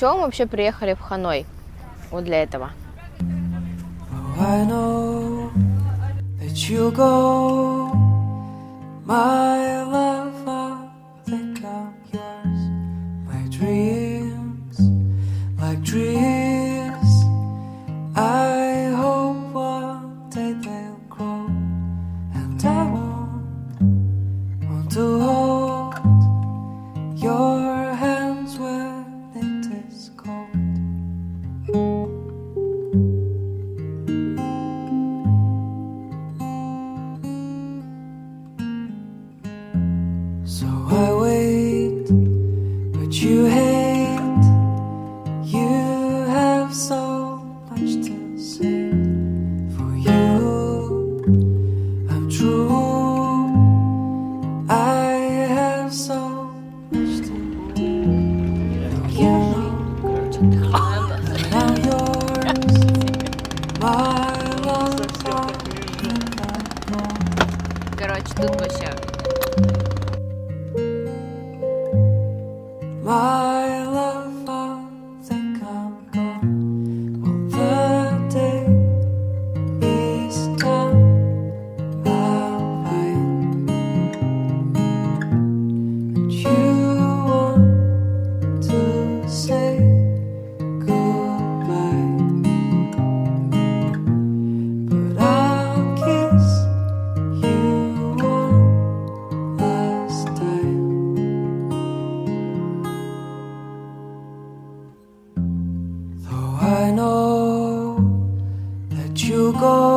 чего мы вообще приехали в Ханой? Вот для этого. I know that you go, my love, I think I'm yours. My dreams, like trees, I hope one day they'll grow. And I want to hold your hands when it is cold. So I wait, but you hate. You have so much to say. For you, I'm true. I have so much to do. You know that I'm yours. My love, Короче, тут вообще. my love, I think I'm gone. Will the day is done? And you want to say goodbye, but I'll kiss you one last time. Though I know that you go,